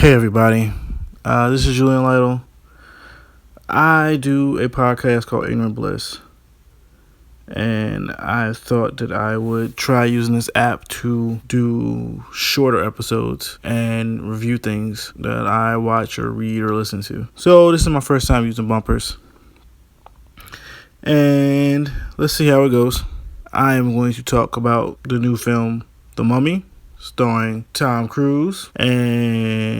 Hey everybody, this is Julian Lytle. I do a podcast called Ignorant Bliss, and I thought that I would try using this app to do shorter episodes and review things that I watch or read or listen to. So this is my first time using bumpers, and let's see how it goes. I am going to talk about the new film, The Mummy, starring Tom Cruise and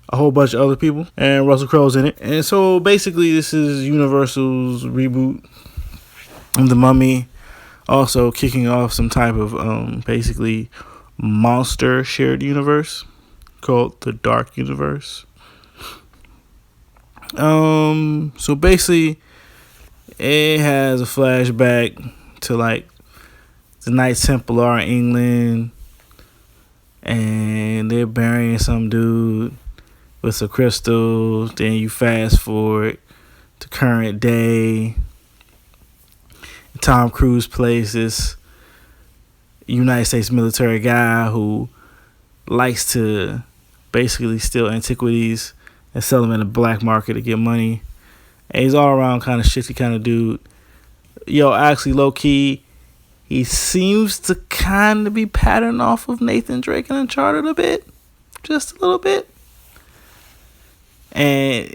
a whole bunch of other people, and Russell Crowe's in it. And so basically this is Universal's reboot of The Mummy, also kicking off some type of basically monster shared universe called the Dark Universe. So basically it has a flashback to like the Knights Templar in England, and they're burying some dude with some crystals. Then you fast forward to current day. Tom Cruise plays this United States military guy who likes to basically steal antiquities and sell them in the black market to get money. And he's all around kind of shitty kind of dude. Actually, low key, he seems to kind of be patterned off of Nathan Drake in Uncharted a bit. Just a little bit. And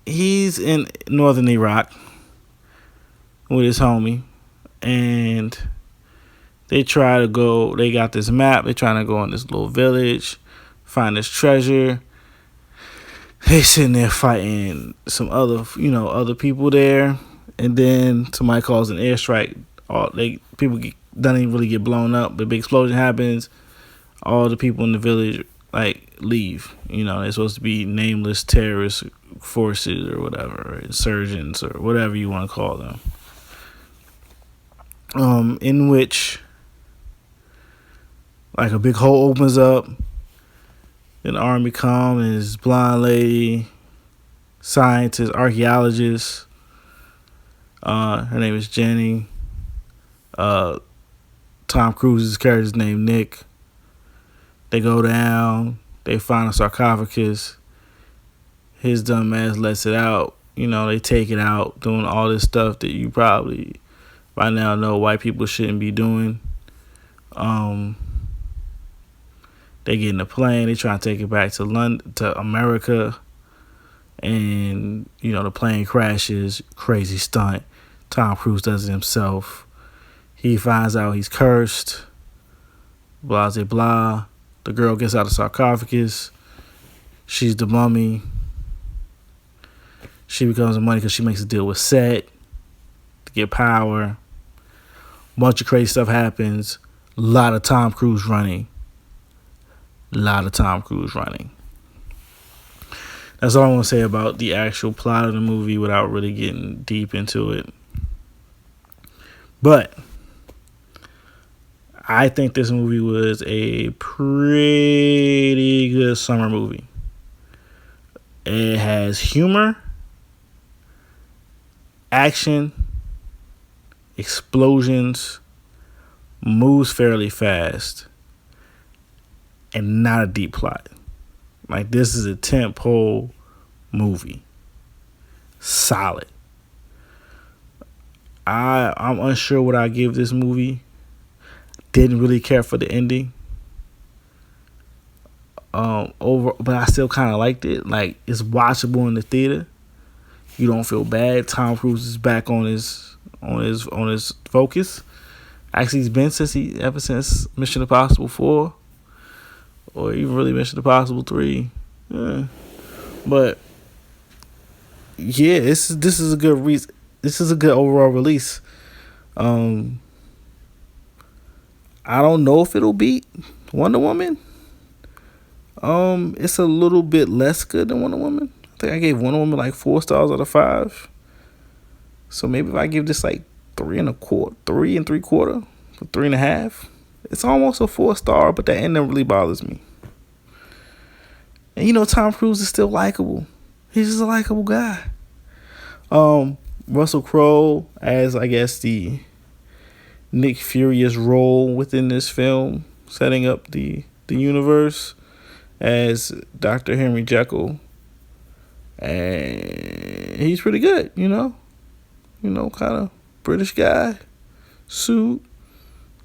he's in northern Iraq with his homie. And they got this map. They're trying to go in this little village, find this treasure. They sitting there fighting some other people there. And then somebody calls an airstrike. Doesn't even really get blown up. The big explosion happens. All the people in the village leave. They're supposed to be nameless terrorist forces or whatever, or insurgents or whatever you want to call them. In which a big hole opens up. Then the army comes, and this blonde lady, scientist, archaeologist. Her name is Jenny. Tom Cruise's character's named Nick. They go down. They find a sarcophagus. His dumb ass lets it out. They take it out, doing all this stuff that you probably by now know white people shouldn't be doing. They get in a plane. They try to take it back to London, to America. And, the plane crashes. Crazy stunt. Tom Cruise does it himself. He finds out he's cursed. Blah, blah, blah. The girl gets out of the sarcophagus. She's the mummy. She becomes the money because she makes a deal with Set to get power. Bunch of crazy stuff happens. A lot of Tom Cruise running. That's all I want to say about the actual plot of the movie without really getting deep into it. But I think this movie was a pretty good summer movie. It has humor, action, explosions, moves fairly fast, and not a deep plot. This is a tentpole movie. Solid. I'm unsure what I give this movie. Didn't really care for the ending. But I still kind of liked it. It's watchable in the theater. You don't feel bad. Tom Cruise is back on his focus. Actually, he's been ever since Mission Impossible 4, or even really Mission Impossible 3. Yeah. But yeah, this is a good reason. This is a good overall release. I don't know if it'll beat Wonder Woman. It's a little bit less good than Wonder Woman. I think I gave Wonder Woman 4 stars out of 5. So maybe if I give this 3 3 3/4, or 3.5, it's almost a 4 star. But that ending really bothers me. And Tom Cruise is still likable. He's just a likable guy. Russell Crowe as I guess the Nick Furious role within this film, setting up the universe. as Dr. Henry Jekyll, and he's pretty good. Kind of British guy, suit,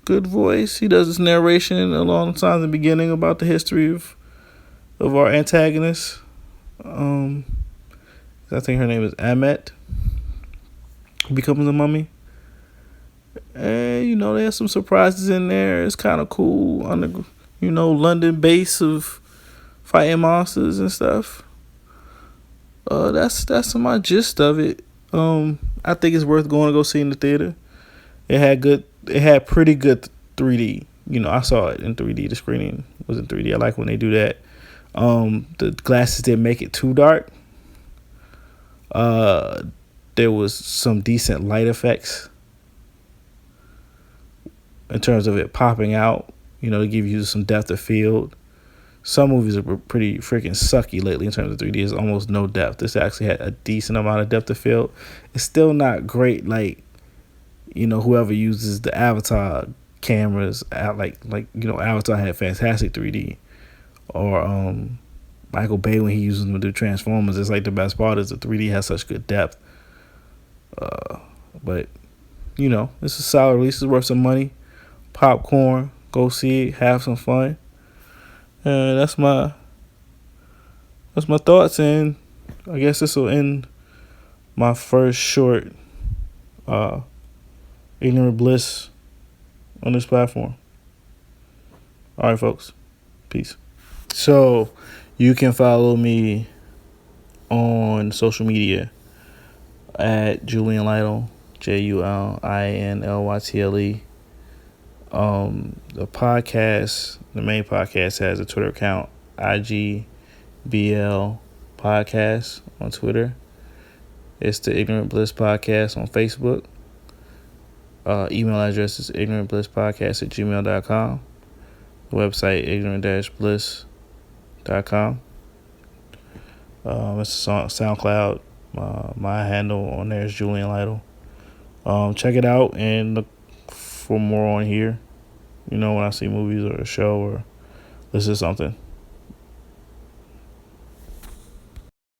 good voice. He does this narration along the time in the beginning about the history of our antagonist. I think her name is Amet, who becomes a mummy. And, there's some surprises in there. It's kind of cool on the, London base of fighting monsters and stuff. That's my gist of it. I think it's worth going to go see in the theater. It had pretty good 3D. I saw it in 3D. The screening was in 3D. I like when they do that. The glasses didn't make it too dark. There was some decent light effects in terms of it popping out, to give you some depth of field. Some movies are pretty freaking sucky lately in terms of 3D. There's almost no depth. This actually had a decent amount of depth of field. It's still not great, like, whoever uses the Avatar cameras, Avatar had fantastic 3D. Or Michael Bay, when he uses them to do Transformers, it's like the best part is the 3D has such good depth. But, it's a solid release. It's worth some money. Popcorn, go see it, have some fun. That's my thoughts, and I guess this will end my first short Ignorant Bliss on this platform. All right, folks. Peace. So you can follow me on social media at Julian Lytle, JulianLytle. The podcast, the main podcast, has a Twitter account, IGBL Podcast on Twitter. It's the Ignorant Bliss Podcast on Facebook. Email address is ignorantblisspodcast@gmail.com. The website, ignorant-bliss.com. It's on SoundCloud. My handle on there is Julian Lytle. Check it out and look for more on here. When I see movies or a show or listen to something.